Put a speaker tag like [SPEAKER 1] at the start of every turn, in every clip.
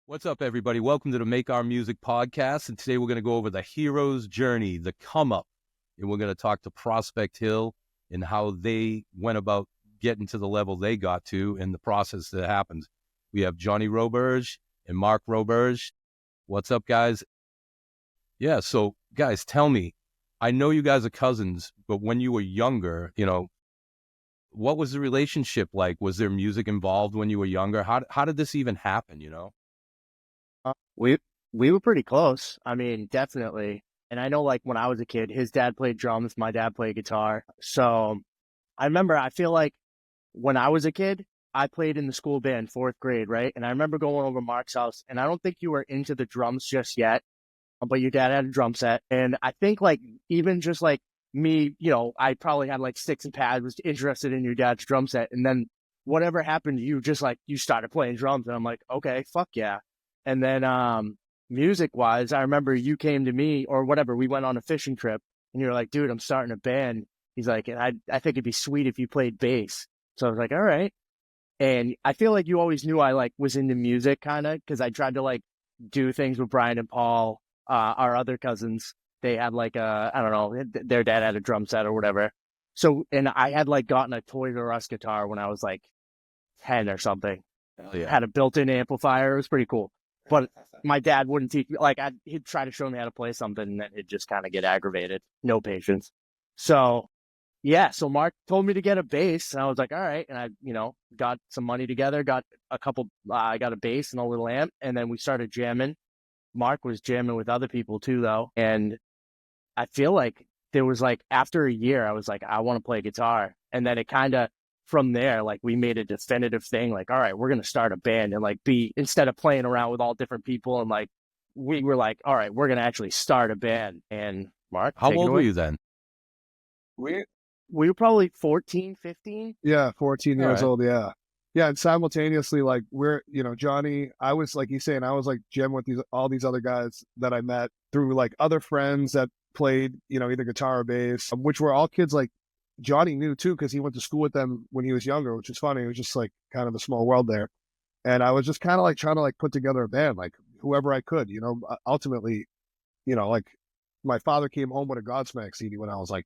[SPEAKER 1] What's up, everybody? Welcome to the Make Our Music podcast. And today we're going to go over the hero's journey, the come up. And we're going to talk to Prospect Hill and how they went about getting to the level they got to and the process that happened. We have Johnny Roberge and Mark Roberge. What's up, guys? Yeah, so guys, tell me, I know you guys are cousins, but when you were younger, what was the relationship like? Was there music involved when you were younger? How did this even happen,
[SPEAKER 2] We were pretty close. I mean, definitely. And I know, like, when I was a kid, his dad played drums, my dad played guitar. So I feel like when I was a kid, I played in the school band, 4th grade, right? And I remember going over to Mark's house, and I don't think you were into the drums just yet, but your dad had a drum set. And I think, like, even just like me, I probably had like sticks and pads, was interested in your dad's drum set. And then whatever happened, you just like, you started playing drums. And I'm like, okay, fuck yeah. And then music wise, I remember you came to me or whatever. We went on a fishing trip and you were like, dude, I'm starting a band. He's like, and I think it'd be sweet if you played bass. So I was like, all right. And I feel like you always knew I like was into music kind of because I tried to like do things with Brian and Paul, our other cousins. They had like I don't know, their dad had a drum set or whatever. So, and I had like gotten a Toys R Us guitar when I was like 10 or something.
[SPEAKER 1] Hell yeah.
[SPEAKER 2] Had a built-in amplifier. It was pretty cool. But my dad wouldn't teach me. Like, he'd try to show me how to play something, and then he'd just kind of get aggravated. No patience. So, yeah. So Mark told me to get a bass, and I was like, all right. And I, got some money together, got a couple. I got a bass and a little amp, and then we started jamming. Mark was jamming with other people too, though. And I feel like there was like after a year, I was like, I want to play guitar, and then it kind of. From there, like we made a definitive thing, like, all right, we're going to start a band and like instead of playing around with all different people and like, we were like, all right, we're going to actually start a band. And Mark,
[SPEAKER 1] How old were you then?
[SPEAKER 2] We were probably 14, 15.
[SPEAKER 3] Yeah, 14 years
[SPEAKER 1] right.
[SPEAKER 3] old. Yeah. Yeah. And simultaneously, like Johnny, I was like he's saying, I was like jamming with all these other guys that I met through like other friends that played, either guitar or bass, which were all kids like Johnny knew too, because he went to school with them when he was younger, which is funny. It was just like kind of a small world there. And I was just kind of like trying to like put together a band, like whoever I could, ultimately, like my father came home with a Godsmack CD when I was like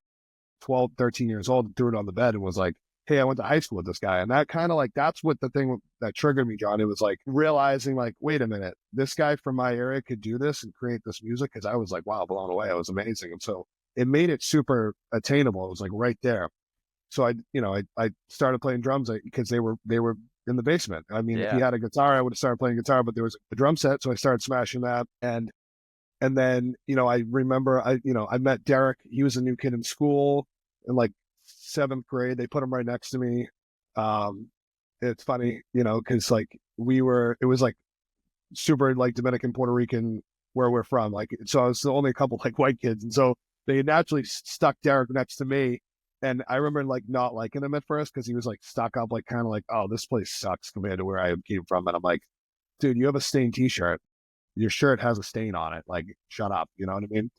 [SPEAKER 3] 12, 13 years old and threw it on the bed and was like, hey, I went to high school with this guy. And that kind of like, that's what the thing that triggered me, John. It was like realizing like, wait a minute, this guy from my area could do this and create this music. Cause I was like, wow, blown away. It was amazing. And so it made it super attainable. It was like right there. So I started playing drums because they were in the basement. I mean, if he had a guitar, I would have started playing guitar, but there was a drum set. So I started smashing that. And then, I remember I met Derek. He was a new kid in school in like 7th grade. They put him right next to me. It's funny, cause like it was like super like Dominican, Puerto Rican where we're from. Like, so I was only a couple like white kids. And so they naturally stuck Derek next to me. And I remember like not liking him at first because he was like stuck up, like kind of like, oh, this place sucks compared to where I came from. And I'm like, dude, you have a stained t-shirt. Your shirt has a stain on it. Like, shut up. You know what I mean?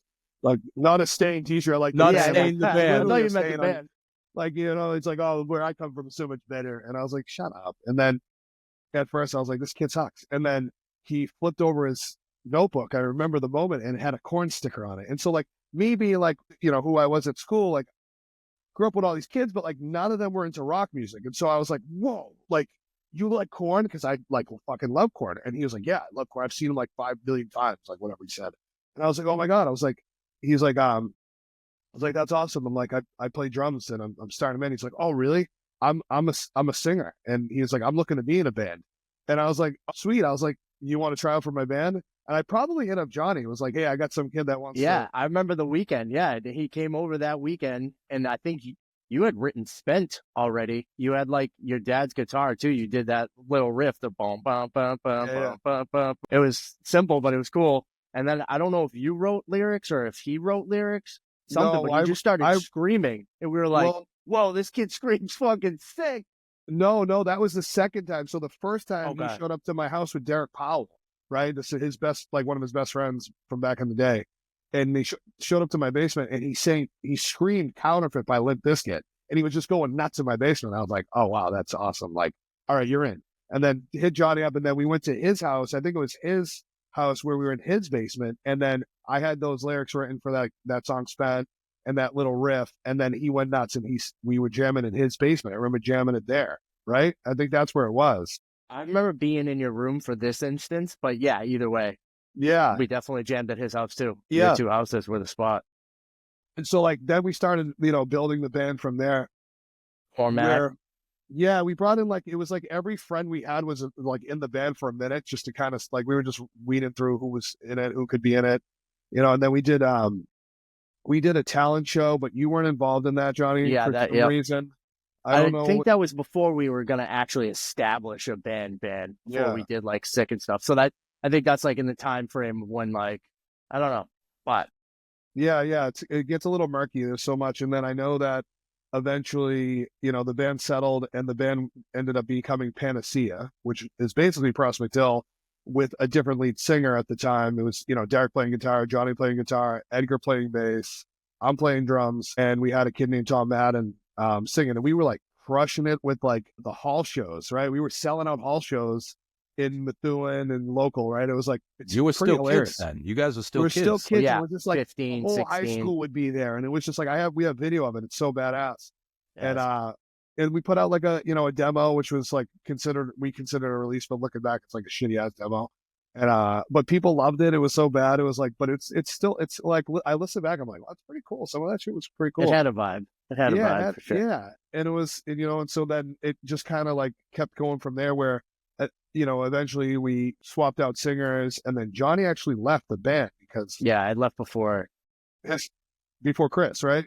[SPEAKER 3] Like, not a stained t-shirt. Like,
[SPEAKER 1] not stained the band.
[SPEAKER 2] No, you meant the band.
[SPEAKER 3] Like, it's like, oh, where I come from is so much better. And I was like, shut up. And then at first I was like, this kid sucks. And then he flipped over his notebook. I remember the moment and it had a corn sticker on it. And so like me being like, who I was at school, like grew up with all these kids, but like none of them were into rock music. And so I was like, whoa, like you like Korn? Cause I like fucking love Korn. And he was like, yeah, I love Korn. I've seen him like 5 billion times, like whatever he said. And I was like, oh my God. I was like, I was like, that's awesome. I'm like, I play drums and I'm starting a band. He's like, oh really? I'm a singer. And he was like, I'm looking to be in a band. And I was like, oh, sweet. I was like, you want to try out for my band? And I probably hit up Johnny. It was like, hey, I got some kid that wants to.
[SPEAKER 2] Yeah, I remember the weekend. Yeah, he came over that weekend. And I think you had written Spent already. You had like your dad's guitar too. You did that little riff, the bum, bum, bum, bum, bum, bum, bum. It was simple, but it was cool. And then I don't know if you wrote lyrics or if he wrote lyrics. Something, but you just started screaming. And we were like, whoa, this kid screams fucking sick.
[SPEAKER 3] No, that was the second time. So the first time he showed up to my house with Derek Powell, right? This is his best, like one of his best friends from back in the day. And he showed up to my basement and he screamed Counterfeit by Limp Bizkit. And he was just going nuts in my basement. I was like, oh, wow, that's awesome. Like, all right, you're in. and then hit Johnny up. And then we went to his house. I think it was his house where we were in his basement. And then I had those lyrics written for that song Spent and that little riff. And then he went nuts and we were jamming in his basement. I remember jamming it there, right? I think that's where it was.
[SPEAKER 2] I remember being in your room for this instance, but yeah, either way.
[SPEAKER 3] Yeah.
[SPEAKER 2] We definitely jammed at his house too.
[SPEAKER 3] Yeah.
[SPEAKER 2] Your two houses were the spot.
[SPEAKER 3] And so like then we started, building the band from there.
[SPEAKER 2] Format.
[SPEAKER 3] Yeah, we brought in it was like every friend we had was like in the band for a minute just to kind of like we were just weeding through who was in it, who could be in it, and then we did a talent show, but you weren't involved in that, Johnny, for some reason. I
[SPEAKER 2] think that was before we were gonna actually establish a band before we did like Sick and stuff. So that I think that's like in the time frame when I don't know, but
[SPEAKER 3] yeah, it gets a little murky. There's so much, and then I know that eventually, the band settled and the band ended up becoming Panacea, which is basically Prospect Hill with a different lead singer at the time. It was, Derek playing guitar, Johnny playing guitar, Edgar playing bass, I'm playing drums, and we had a kid named Tom Madden singing. And we were like crushing it with like the hall shows, right? We were selling out hall shows in Methuen and local, right? It was like
[SPEAKER 1] you were still kids then. You guys were still kids.
[SPEAKER 3] Still kids.
[SPEAKER 2] Well, yeah,
[SPEAKER 3] it was just like
[SPEAKER 2] 15,
[SPEAKER 3] the whole
[SPEAKER 2] 16.
[SPEAKER 3] high school would be there, and it was just like we have video of it. It's so badass.
[SPEAKER 2] Yes.
[SPEAKER 3] And we put out like a demo, which was like we considered a release, but looking back, it's like a shitty ass demo. And but people loved it. It was so bad. It was like, but it's still like I listen back, I'm like, well, that's pretty cool. Some of that shit was pretty cool.
[SPEAKER 2] It had a vibe. For sure.
[SPEAKER 3] Yeah, and it was, and so then it just kind of like kept going from there. Where eventually we swapped out singers, and then Johnny actually left the band because
[SPEAKER 2] I left before
[SPEAKER 3] Chris, right?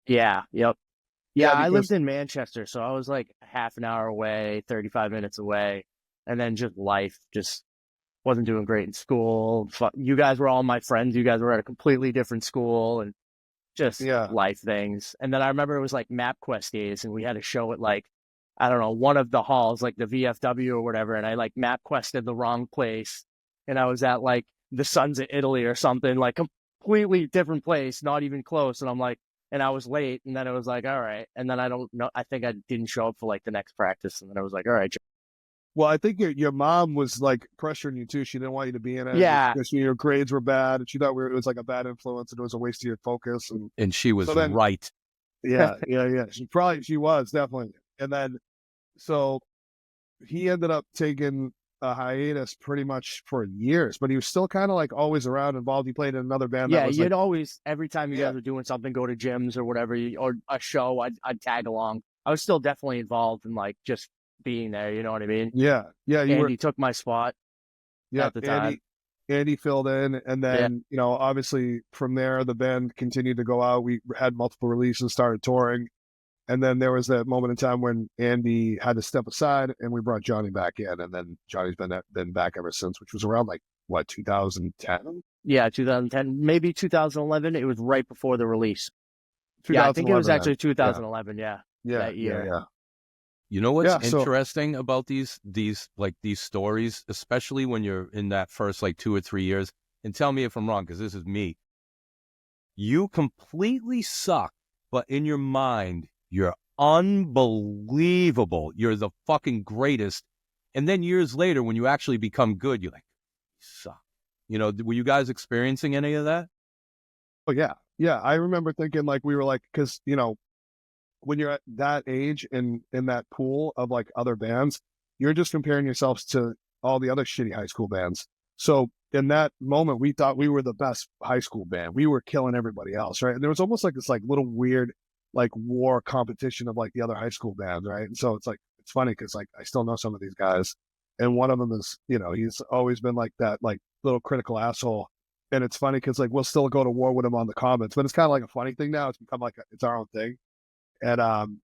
[SPEAKER 2] Yeah. Yep. Yeah,
[SPEAKER 3] because
[SPEAKER 2] I lived in Manchester, so I was like half an hour away, 35 minutes away, and then just life just wasn't doing great in school. You guys were all my friends. You guys were at a completely different school, and just life things. And then I remember it was like MapQuest days, and we had a show at like, I don't know, one of the halls, like the VFW or whatever, and I like MapQuested the wrong place, and I was at like the Sons of Italy or something, like completely different place, not even close, and I'm like, and I was late, and then it was like, all right, and then I don't know, I think I didn't show up for like the next practice, and then I was like, all right.
[SPEAKER 3] Well, I think your mom was like pressuring you too. She didn't want you to be in it.
[SPEAKER 2] Yeah,
[SPEAKER 3] because your grades were bad, and she thought it was like a bad influence, and it was a waste of your focus.
[SPEAKER 1] And she was right.
[SPEAKER 3] Yeah. She was definitely. And then, so he ended up taking a hiatus pretty much for years, but he was still kind of like always around, involved. He played in another band.
[SPEAKER 2] Yeah, you'd always, every time you guys were doing something, go to gyms or whatever, or a show, I'd tag along. I was still definitely involved in like just being there, you know what I mean?
[SPEAKER 3] Yeah.
[SPEAKER 2] Andy took my spot at the time.
[SPEAKER 3] Andy filled in, and then, obviously from there, the band continued to go out. We had multiple releases, started touring. And then there was that moment in time when Andy had to step aside, and we brought Johnny back in, and then Johnny's been back ever since, which was around like what, 2010?
[SPEAKER 2] Yeah, 2010, maybe 2011. It was right before the release. Yeah, I think it was actually 2011. Yeah, that year.
[SPEAKER 3] Yeah.
[SPEAKER 1] You know what's interesting about these stories, especially when you're in that first like 2 or 3 years, and tell me if I'm wrong, because this is me. You completely suck, but in your mind, you're unbelievable. You're the fucking greatest. And then years later, when you actually become good, you're like, you suck. Were you guys experiencing any of that?
[SPEAKER 3] Oh, yeah. Yeah. I remember thinking like, we were like, because, when you're at that age and in that pool of like other bands, you're just comparing yourselves to all the other shitty high school bands. So in that moment, we thought we were the best high school band. We were killing everybody else, right? And there was almost like this like little weird like war competition of like the other high school bands, right? And so it's funny because like I still know some of these guys, and one of them is, he's always been like that like little critical asshole. And it's funny because like we'll still go to war with him on the comments, but it's kind of like a funny thing now. It's become like it's our own thing. And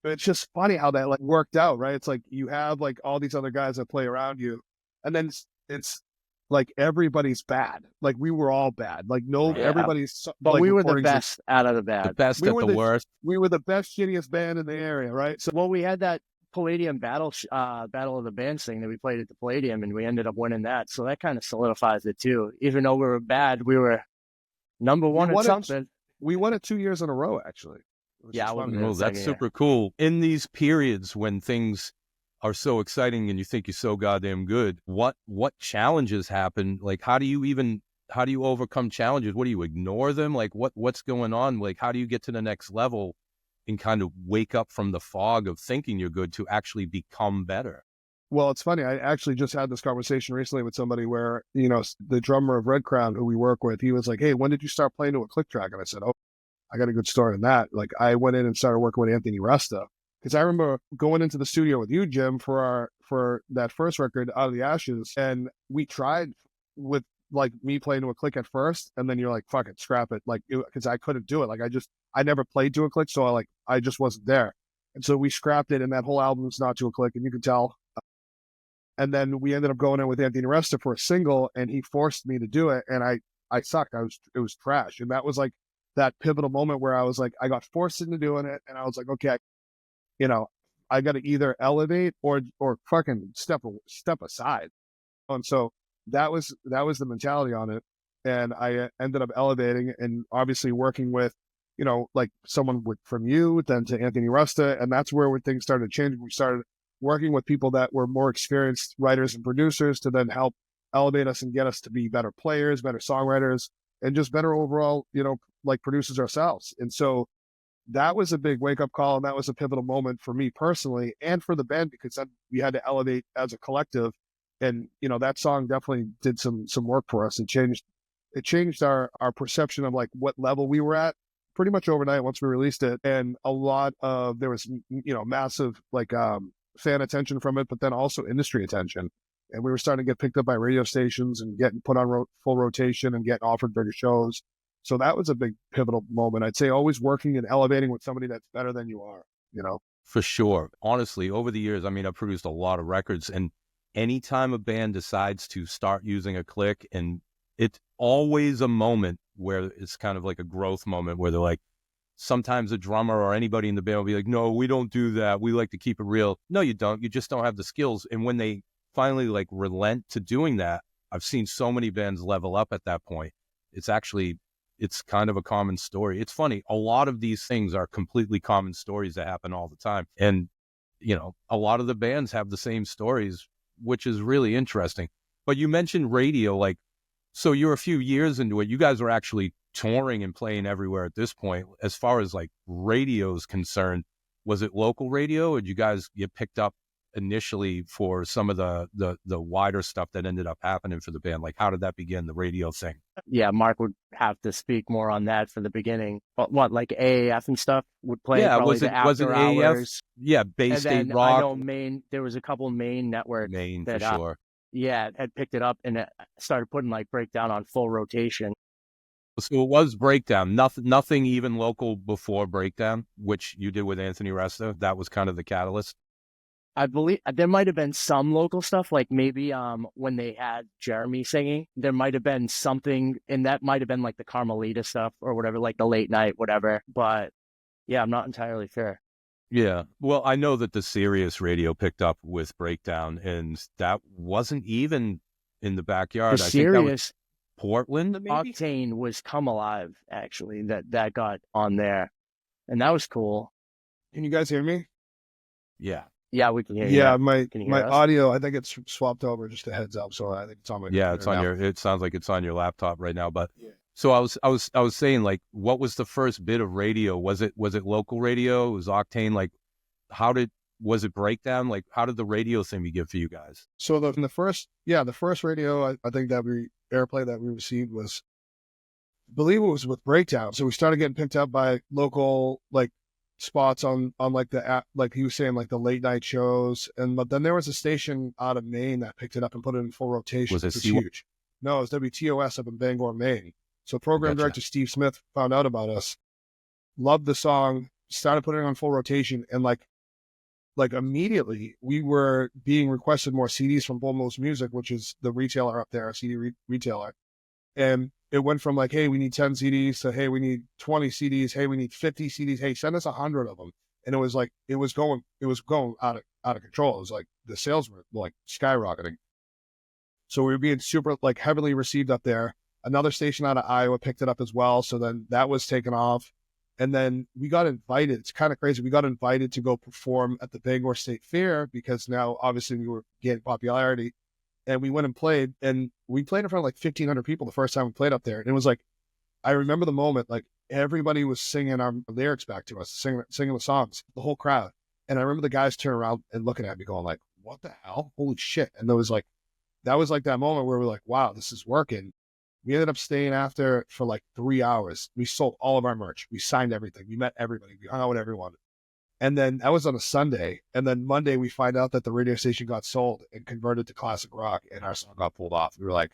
[SPEAKER 3] it's just funny how that like worked out, right? It's like you have like all these other guys that play around you, and then it's like everybody's bad. Like we were all bad. Like everybody's.
[SPEAKER 2] But
[SPEAKER 3] like,
[SPEAKER 2] we were the best out of the bad.
[SPEAKER 1] The best at the worst.
[SPEAKER 3] We were the best, shittiest band in the area, right? So
[SPEAKER 2] we had that Palladium battle of the bands thing that we played at the Palladium, and we ended up winning that. So that kind of solidifies it too. Even though we were bad, we were number one at something.
[SPEAKER 3] We won it 2 years in a row, actually.
[SPEAKER 2] Yeah,
[SPEAKER 1] that's super cool. In these periods when things are so exciting and you think you're so goddamn good, what challenges happen? Like, how do you overcome challenges? What do you ignore them? Like, what's going on? Like, how do you get to the next level and kind of wake up from the fog of thinking you're good to actually become better?
[SPEAKER 3] Well, it's funny. I actually just had this conversation recently with somebody where, you know, the drummer of Red Crown, who we work with, he was like, "Hey, when did you start playing to a click track?" And I said, "Oh, I got a good story on that." Like, I went in and started working with Anthony Resta, because I remember going into the studio with you, Jim, for that first record, Out of the Ashes, and we tried with like me playing to a click at first, and then you're like, "Fuck it, scrap it," like, because I couldn't do it. Like, I never played to a click, so I just wasn't there, and so we scrapped it, and that whole album's not to a click, and you can tell. And then we ended up going in with Anthony Resta for a single, and he forced me to do it, and I sucked. It was trash, and that was like that pivotal moment where I was like, I got forced into doing it, and I was like, okay, you know, I got to either elevate or fucking step aside. And so that was the mentality on it, and I ended up elevating, and obviously working with, you know, like someone from you, then to Anthony Resta, and that's where things started changing. We started working with people that were more experienced writers and producers to then help elevate us and get us to be better players, better songwriters, and just better overall, you know, like producers ourselves. And so that was a big wake up call. And that was a pivotal moment for me personally and for the band, because then we had to elevate as a collective. And, you know, that song definitely did some work for us. It changed our perception of like what level we were at pretty much overnight once we released it. And there was, you know, massive like, fan attention from it, but then also industry attention. And we were starting to get picked up by radio stations and getting put on full rotation and getting offered bigger shows. So that was a big pivotal moment. I'd say always working and elevating with somebody that's better than you are, you know?
[SPEAKER 1] For sure. Honestly, over the years, I mean, I've produced a lot of records, and anytime a band decides to start using a click, and it's always a moment where it's kind of like a growth moment where they're like, sometimes a drummer or anybody in the band will be like, "No, we don't do that. We like to keep it real." No, you don't. You just don't have the skills. And when they finally like relent to doing that, I've seen so many bands level up at that point. It's kind of a common story. It's funny. A lot of these things are completely common stories that happen all the time. And, you know, a lot of the bands have the same stories, which is really interesting. But you mentioned radio, like, so you're a few years into it. You guys are actually touring and playing everywhere at this point. As far as like radio is concerned, was it local radio, or did you guys get picked up initially for some of the wider stuff that ended up happening for the band? Like, how did that begin, the radio thing?
[SPEAKER 2] Yeah, Mark would have to speak more on that for the beginning. But what, like AAF and stuff would play probably the after hours.
[SPEAKER 1] Yeah, Bay
[SPEAKER 2] And
[SPEAKER 1] State
[SPEAKER 2] then
[SPEAKER 1] Rock.
[SPEAKER 2] I know Maine, there was a couple Maine networks
[SPEAKER 1] Maine,
[SPEAKER 2] that,
[SPEAKER 1] for sure.
[SPEAKER 2] yeah, had picked it up and it started putting like Breakdown on full rotation.
[SPEAKER 1] So it was Breakdown. Nothing even local before Breakdown, which you did with Anthony Resta. That was kind of the catalyst.
[SPEAKER 2] I believe there might have been some local stuff, like maybe when they had Jeremy singing, there might have been something, and that might have been like the Carmelita stuff or whatever, like the late night, whatever. But yeah, I'm not entirely sure.
[SPEAKER 1] Yeah. Well, I know that the Sirius radio picked up with Breakdown, and that wasn't even in the backyard.
[SPEAKER 2] The
[SPEAKER 1] I think that was
[SPEAKER 2] Sirius
[SPEAKER 1] Portland, maybe?
[SPEAKER 2] Octane was Come Alive, actually, that got on there. And that was cool.
[SPEAKER 3] Can you guys hear me?
[SPEAKER 1] Yeah.
[SPEAKER 2] Yeah, we can hear you.
[SPEAKER 3] Yeah,
[SPEAKER 2] Can you
[SPEAKER 3] my
[SPEAKER 2] hear us?
[SPEAKER 3] audio, I think it's swapped over, just a heads up. So I think it's on my
[SPEAKER 1] Yeah, it's on
[SPEAKER 3] now.
[SPEAKER 1] it sounds like it's on your laptop right now. But
[SPEAKER 3] Yeah.
[SPEAKER 1] so I was saying, like, what was the first bit of radio? Was it local radio? Was Octane, like, was it Breakdown? Like, how did the radio thing begin for you guys?
[SPEAKER 3] So the first radio I think that airplay that we received was, I believe it was with Breakdown. So we started getting picked up by local like spots on like the app, like he was saying, like the late night shows. But then there was a station out of Maine that picked it up and put it in full rotation.
[SPEAKER 1] Was it
[SPEAKER 3] huge? No, it was WTOS up in Bangor, Maine. So program director Steve Smith found out about us, loved the song, started putting it on full rotation, and like immediately we were being requested more CDs from Bomos Music, which is the retailer up there, a CD retailer. And it went from like, hey, we need 10 CDs to, hey, we need 20 CDs. Hey, we need 50 CDs. Hey, send us 100 of them. And it was like, it was going out of control. It was like the sales were like skyrocketing. So we were being super like heavily received up there. Another station out of Iowa picked it up as well. So then that was taken off. And then we got invited. It's kind of crazy. We got invited to go perform at the Bangor State Fair because now obviously we were getting popularity. And we went and played, and we played in front of like 1,500 people the first time we played up there. And it was like, I remember the moment, like everybody was singing our lyrics back to us, singing the songs, the whole crowd. And I remember the guys turning around and looking at me going like, what the hell? Holy shit. And that was like that moment where we're like, wow, this is working. We ended up staying after for like 3 hours. We sold all of our merch. We signed everything. We met everybody. We hung out with everyone. And then that was on a Sunday. And then Monday, we find out that the radio station got sold and converted to classic rock, and our song got pulled off. We were like,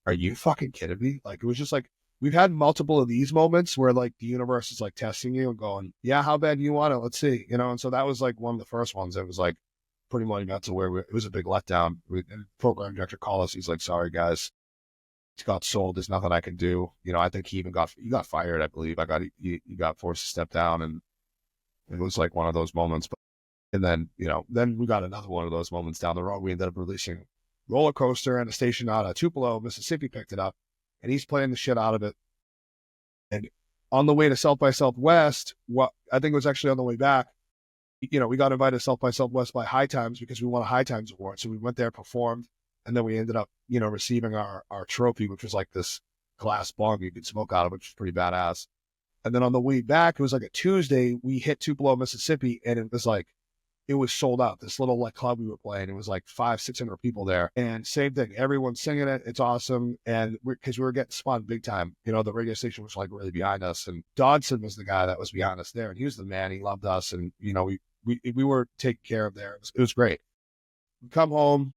[SPEAKER 3] are you fucking kidding me? Like, it was just like, we've had multiple of these moments where like the universe is like testing you and going, yeah, how bad do you want it? Let's see, And so that was like one of the first ones. It was like pretty much got to where it was a big letdown. The program director called us. He's like, sorry, guys. It got sold. There's nothing I can do. I think he got fired, I believe. He got forced to step down, and it was like one of those moments. And then, then we got another one of those moments down the road. We ended up releasing Roller Coaster, and a station out of Tupelo, Mississippi picked it up, and he's playing the shit out of it. And on the way to South by Southwest, I think it was actually on the way back, we got invited to South by Southwest by High Times because we won a High Times award. So we went there, performed, and then we ended up, receiving our trophy, which was like this glass bong you could smoke out of, which was pretty badass. And then on the way back, it was like a Tuesday, we hit Tupelo, Mississippi, and it was sold out. This little like club we were playing, it was like 500-600 people there. And same thing, everyone's singing it. It's awesome. And because we were getting spun big time, the radio station was like really behind us. And Dodson was the guy that was behind us there. And he was the man. He loved us. And, we were taken care of there. It was great. We come home,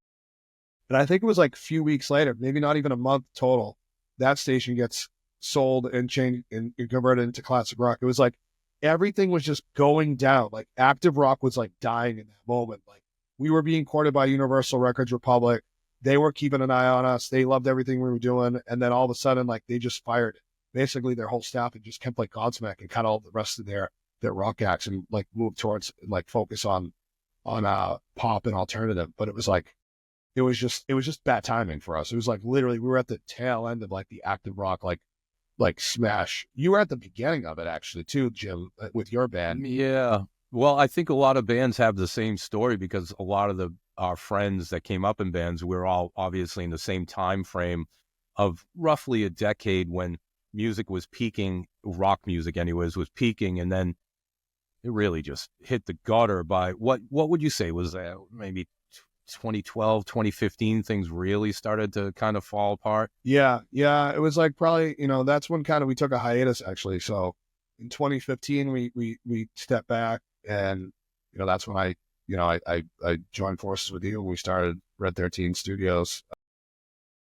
[SPEAKER 3] and I think it was like a few weeks later, maybe not even a month total, that station gets sold and changed and converted into classic rock. It was like everything was just going down. Like active rock was like dying in that moment. Like we were being courted by Universal Records Republic. They were keeping an eye on us. They loved everything we were doing. And then all of a sudden, like they just fired basically their whole staff and just kept like Godsmack and cut all the rest of their rock acts and like moved towards like focus on pop and alternative. But it was just bad timing for us. It was like literally we were at the tail end of like the active rock, like smash. You were at the beginning of it actually too, Jim, with your band.
[SPEAKER 1] Yeah. Well, I think a lot of bands have the same story because a lot of our friends that came up in bands, we're all obviously in the same time frame of roughly a decade when music was peaking, rock music anyways, was peaking, and then it really just hit the gutter by what would you say was that maybe 2012, 2015, things really started to kind of fall apart?
[SPEAKER 3] Yeah. It was like probably, that's when kind of we took a hiatus actually. So in 2015, we stepped back, and, that's when I joined forces with you. We started Red 13 Studios.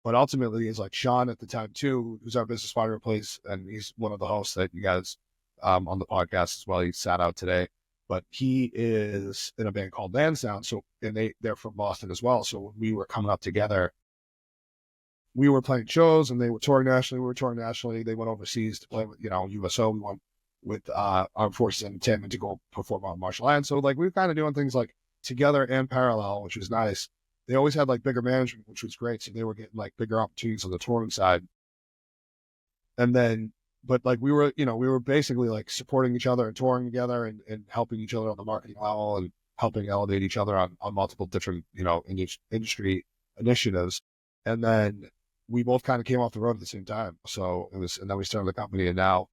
[SPEAKER 3] But ultimately, it's like Sean at the time too, who's our business partner, plays, and he's one of the hosts that you guys on the podcast as well. He sat out today. But he is in a band called Lansdowne. So, and they're from Boston as well. So when we were coming up together, we were playing shows, and they were touring nationally. We were touring nationally. They went overseas to play with, USO. We went with Armed Forces Entertainment to go perform on Marshall Islands. So like we were kind of doing things like together and parallel, which was nice. They always had like bigger management, which was great. So they were getting like bigger opportunities on the touring side. And then, but like we were basically like supporting each other and touring together and helping each other on the marketing level and helping elevate each other on multiple different, industry initiatives. And then we both kind of came off the road at the same time. So and then we started the company, and now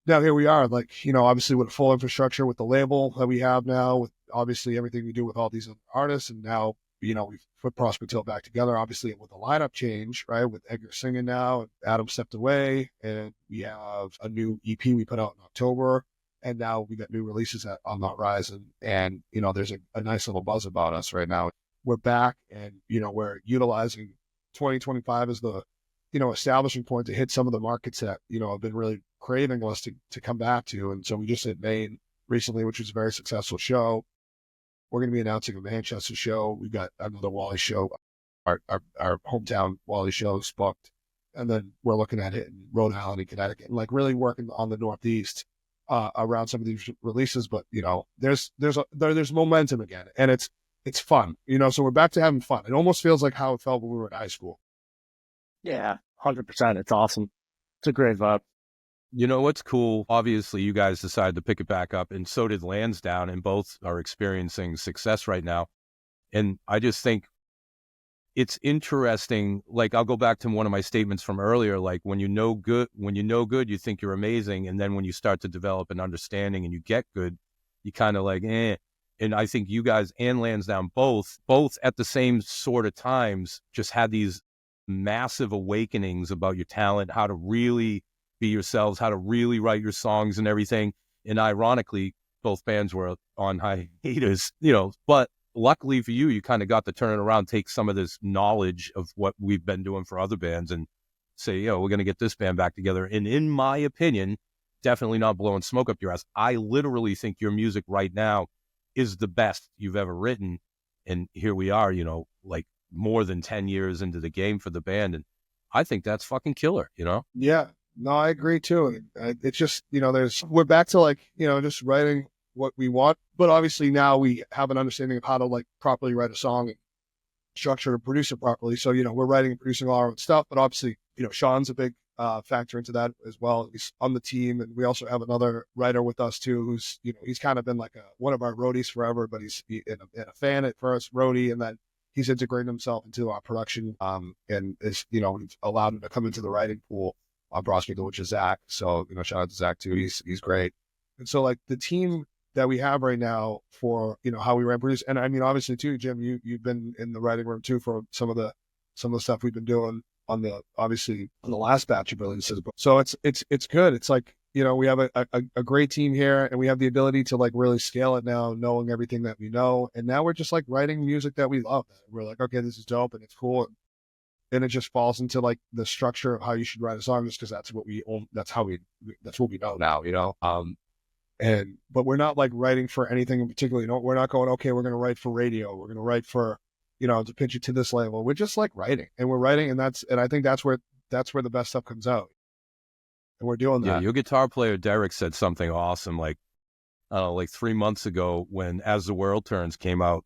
[SPEAKER 3] here we are, like, obviously with a full infrastructure, with the label that we have now, with obviously everything we do with all these other artists. And now, we've put Prospect Hill back together, obviously with the lineup change, right? With Edgar singing now, Adam stepped away, and we have a new EP we put out in October. And now we got new releases on the horizon. And, there's a nice little buzz about us right now. We're back, and, we're utilizing 2025 as the, establishing point to hit some of the markets that, have been really craving us to come back to. And so we just hit Maine recently, which was a very successful show. We're going to be announcing a Manchester show. We got another Wally show. Our hometown Wally show is booked. And then we're looking at it in Rhode Island and Connecticut, and like really working on the Northeast around some of these releases. But, there's momentum again, and it's fun, so we're back to having fun. It almost feels like how it felt when we were in high school.
[SPEAKER 2] Yeah, 100%. It's awesome. It's a great vibe.
[SPEAKER 1] You know what's cool? Obviously, you guys decided to pick it back up, and so did Lansdowne, and both are experiencing success right now. And I just think it's interesting. Like, I'll go back to one of my statements from earlier. Like, when you know good, you think you're amazing, and then when you start to develop an understanding and you get good, you kind of like, eh. And I think you guys and Lansdowne both at the same sort of times just had these massive awakenings about your talent, how to really be yourselves, how to really write your songs and everything. And ironically, both bands were on hiatus, but luckily for you, you kind of got to turn it around, take some of this knowledge of what we've been doing for other bands and say, we're going to get this band back together. And in my opinion, definitely not blowing smoke up your ass, I literally think your music right now is the best you've ever written. And here we are, like more than 10 years into the game for the band. And I think that's fucking killer,
[SPEAKER 3] Yeah, no, I agree too. It's just, we're back to like, just writing what we want. But obviously now we have an understanding of how to like properly write a song and structure and produce it properly. So, we're writing and producing all our own stuff, but obviously, Sean's a big factor into that as well. He's on the team. And we also have another writer with us too, who's, he's kind of been like one of our roadies forever, but he's a fan at first, roadie, and then he's integrated himself into our production and is, we've allowed him to come into the writing pool on Prospect, which is Zach. So, shout out to Zach too. He's great. And so like the team that we have right now for, how we write produce. And I mean, obviously too, Jim, you've been in the writing room too for some of the stuff we've been doing on the last batch of releases. So it's good. It's like, we have a great team here and we have the ability to like really scale it now, knowing everything that we know. And now we're just like writing music that we love. We're like, okay, this is dope and it's cool. And it just falls into like the structure of how you should write a song, just because that's what we own. That's what we know now, but we're not like writing for anything in particular. We're not going, okay, we're going to write for radio. We're going to write for, to pitch it to this label. We're just like writing and we're writing. And I think that's where the best stuff comes out. And we're doing that.
[SPEAKER 1] Yeah. Your guitar player, Derek, said something awesome. Like, I don't know, like 3 months ago when As the World Turns came out,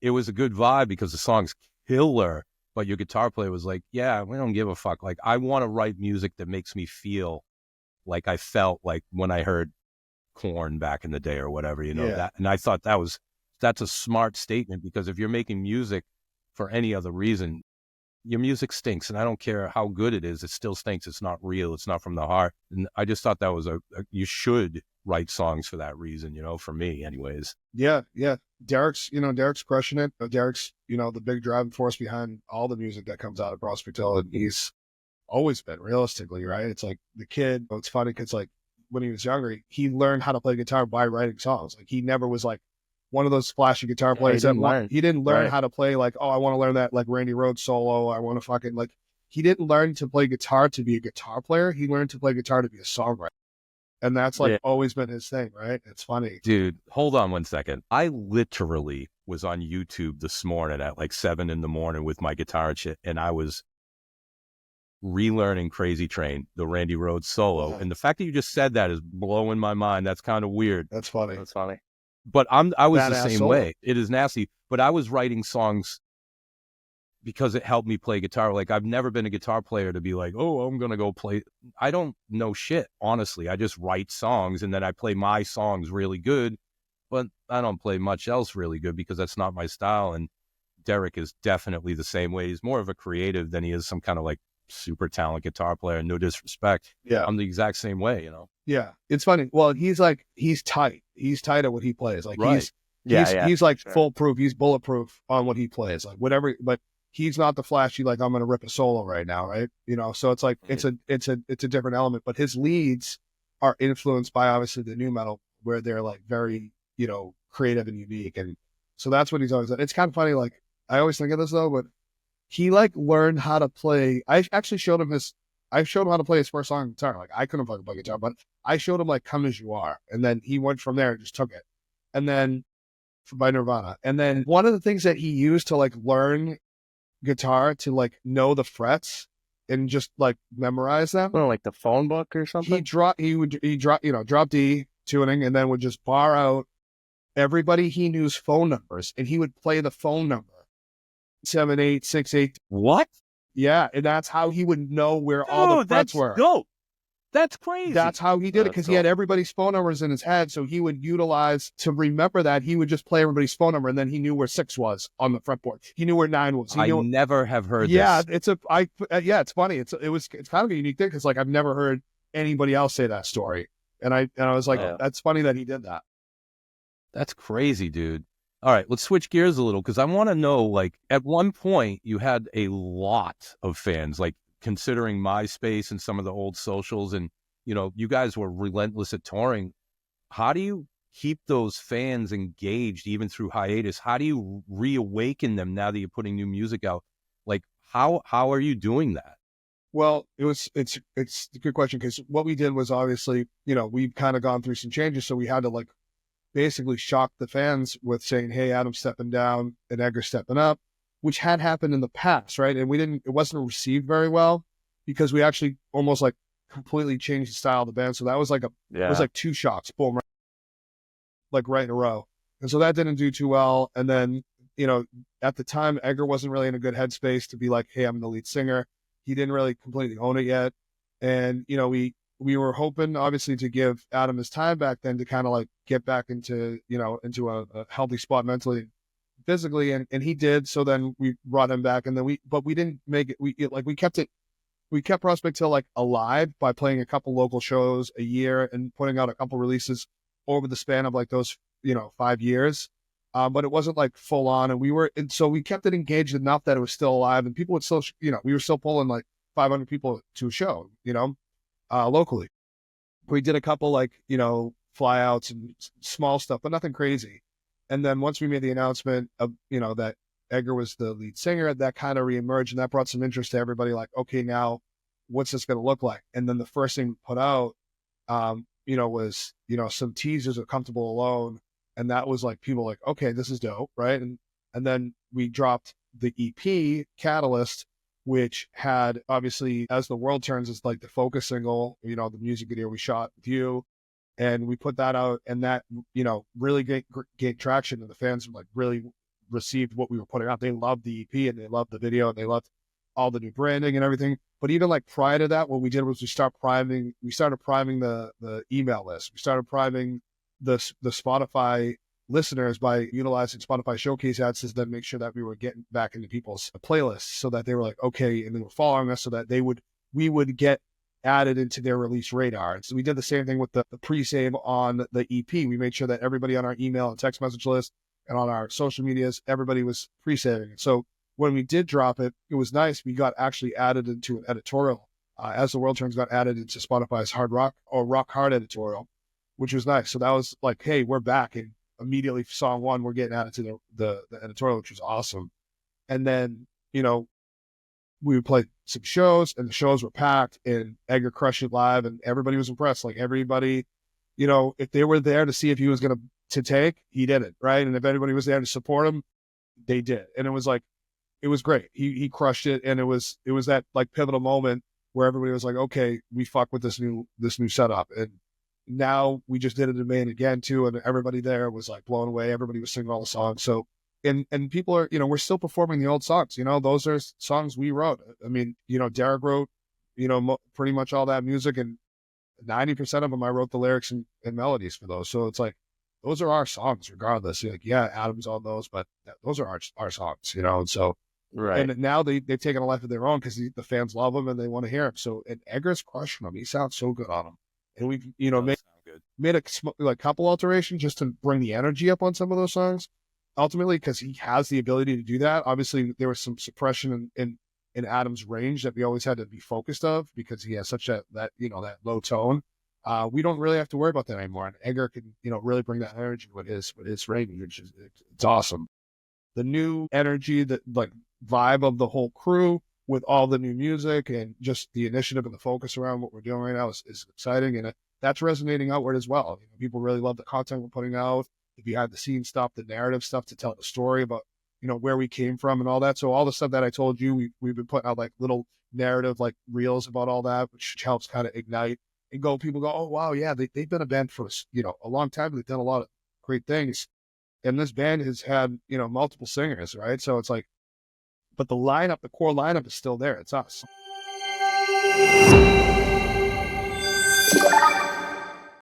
[SPEAKER 1] it was a good vibe because the song's killer. But your guitar player was like, yeah, we don't give a fuck. Like, I want to write music that makes me feel like I felt like when I heard Korn back in the day or whatever, that. And I thought that's a smart statement, because if you're making music for any other reason, your music stinks. And I don't care how good it is. It still stinks. It's not real. It's not from the heart. And I just thought that was you should write songs for that reason, for me anyways.
[SPEAKER 3] Yeah. Derek's crushing it. Derek's, the big driving force behind all the music that comes out of Prospect Hill. And he's always been, realistically, right? It's like the kid, it's funny because like when he was younger, he learned how to play guitar by writing songs. Like he never was like one of those flashy guitar players he didn't learn how to play like, oh, I want to learn that like Randy Rhoads solo. I want to fucking like, he didn't learn to play guitar to be a guitar player. He learned to play guitar to be a songwriter. And that's like always been his thing, right? It's funny.
[SPEAKER 1] Dude, hold on 1 second. I literally was on YouTube this morning at like 7 a.m. with my guitar and shit, and I was relearning Crazy Train, the Randy Rhoads solo. Yeah. And the fact that you just said that is blowing my mind. That's kind of weird.
[SPEAKER 3] That's funny.
[SPEAKER 1] But I was the same way. It is nasty. But I was writing songs because it helped me play guitar. Like, I've never been a guitar player to be like, oh, I'm going to go play. I don't know shit, honestly. I just write songs and then I play my songs really good, but I don't play much else really good because that's not my style. And Derek is definitely the same way. He's more of a creative than he is some kind of like super talented guitar player. No disrespect.
[SPEAKER 3] Yeah.
[SPEAKER 1] I'm the exact same way,
[SPEAKER 3] Yeah. It's funny. Well, he's tight. He's tight at what he plays. Like
[SPEAKER 1] right.
[SPEAKER 3] He's like foolproof. He's bulletproof on what he plays. Like whatever, but he's not the flashy, like I'm going to rip a solo right now. Right. So it's like, it's a different element, but his leads are influenced by obviously the new metal where they're like very, creative and unique. And so that's what he's always done. It's kind of funny. Like I always think of this though, but he like learned how to play. I showed him how to play his first song on guitar. Like I couldn't fucking play guitar, but I showed him like Come As You Are. And then he went from there and just took it. And then by Nirvana. And then one of the things that he used to like learn guitar to like know the frets and just like memorize them.
[SPEAKER 2] Well, like the phone book or something.
[SPEAKER 3] He would drop D tuning and then would just bar out everybody he knew's phone numbers and he would play the phone number 7868.
[SPEAKER 1] What?
[SPEAKER 3] Yeah, and that's how he would know where all the frets were.
[SPEAKER 1] Dope. That's crazy.
[SPEAKER 3] That's how he did it, because he had everybody's phone numbers in his head. So he would utilize, to remember that, he would just play everybody's phone number, and then he knew where 6 was on the fretboard. He knew where 9 was.
[SPEAKER 1] I never have heard
[SPEAKER 3] this.
[SPEAKER 1] It's
[SPEAKER 3] funny. It's kind of a unique thing, because like I've never heard anybody else say that story. And I was like, that's funny that he did that.
[SPEAKER 1] That's crazy, dude. All right, let's switch gears a little, because I want to know, like, at one point you had a lot of fans, like, considering MySpace and some of the old socials, and, you know, you guys were relentless at touring. How do you keep those fans engaged even through hiatus? How do you reawaken them now that you're putting new music out? Like, how are you doing that?
[SPEAKER 3] Well, it's a good question, because what we did was, obviously, you know, we've kind of gone through some changes, so we had to like basically shock the fans with saying, hey, Adam's stepping down and Edgar's stepping up, which had happened in the past, right? And it wasn't received very well, because we actually almost like completely changed the style of the band. So that was like it was like 2 shocks, boom, right in a row. And so that didn't do too well. And then, you know, at the time, Edgar wasn't really in a good headspace to be like, hey, I'm the lead singer. He didn't really completely own it yet. And, you know, we were hoping, obviously, to give Adam his time back then to kind of like get back into, you know, into a healthy spot mentally, physically. And he did. So then we brought him back, and then we didn't make it. We kept Prospect Hill like alive by playing a couple local shows a year and putting out a couple releases over the span of like those, you know, 5 years. But it wasn't like full on, and so we kept it engaged enough that it was still alive, and people would still, you know, we were still pulling like 500 people to a show, you know, locally. We did a couple like, you know, flyouts and small stuff, but nothing crazy. And then once we made the announcement of, you know, that Edgar was the lead singer, that kind of reemerged, and that brought some interest to everybody. Like, okay, now what's this going to look like? And then the first thing we put out, you know, was, you know, some teasers of Comfortable Alone. And that was like, people like, okay, this is dope, right? And then we dropped the EP Catalyst, which had, obviously, As the World Turns, is like the focus single, you know, the music video we shot with you. And we put that out, and that, you know, really gained traction, and the fans like really received what we were putting out. They loved the EP, and they loved the video, and they loved all the new branding and everything. But even like prior to that, what we did was we started priming the email list. We started priming the Spotify listeners by utilizing Spotify Showcase ads to then make sure that we were getting back into people's playlists, so that they were like, okay, and they were following us, so that we would get added into their release radar. And so we did the same thing with the pre-save on the EP. We made sure that everybody on our email and text message list and on our social medias, everybody was pre-saving it. So when we did drop it, it was nice. We got actually added into an editorial. As the World Turns got added into Spotify's hard rock or rock hard editorial, which was nice. So that was like, hey, we're back. And immediately song 1, we're getting added to the editorial, which was awesome. And then, you know, we would play some shows, and the shows were packed, and Edgar crushed it live, and everybody was impressed. Like, everybody, you know, if they were there to see if he was going to take, he did it, right? And if anybody was there to support him, they did. And it was like, it was great. He crushed it. And it was that like pivotal moment where everybody was like, okay, we fuck with this new setup. And now we just did it in Maine again too. And everybody there was like blown away. Everybody was singing all the songs. So, and people are, you know, we're still performing the old songs, you know, those are songs we wrote. I mean, you know, Derek wrote, you know, pretty much all that music, and 90% of them, I wrote the lyrics and melodies for those. So it's like, those are our songs regardless. Like, yeah, Adam's on those, but those are our songs, you know? And so,
[SPEAKER 2] Right.
[SPEAKER 3] And now they've taken a life of their own, because the fans love him and they want to hear him. So, and Edgar's crushing him. He sounds so good on him. And we've, you know, made a couple alterations just to bring the energy up on some of those songs. Ultimately, because he has the ability to do that. Obviously, there was some suppression in Adam's range that we always had to be focused of, because he has such that you know, that low tone. We don't really have to worry about that anymore. And Edgar can, you know, really bring that energy with his range, which is, it's awesome. The new energy, that like vibe of the whole crew with all the new music and just the initiative and the focus around what we're doing right now is exciting. And that's resonating outward as well. You know, people really love the content we're putting out, the behind the scenes stuff, the narrative stuff, to tell the story about, you know, where we came from and all that. So all the stuff that I told you, we've been putting out like little narrative, like reels about all that, which helps kind of ignite and people go, oh, wow, yeah, they've been a band for, you know, a long time. They've done a lot of great things. And this band has had, you know, multiple singers, right? So it's like, but the core lineup is still there. It's us.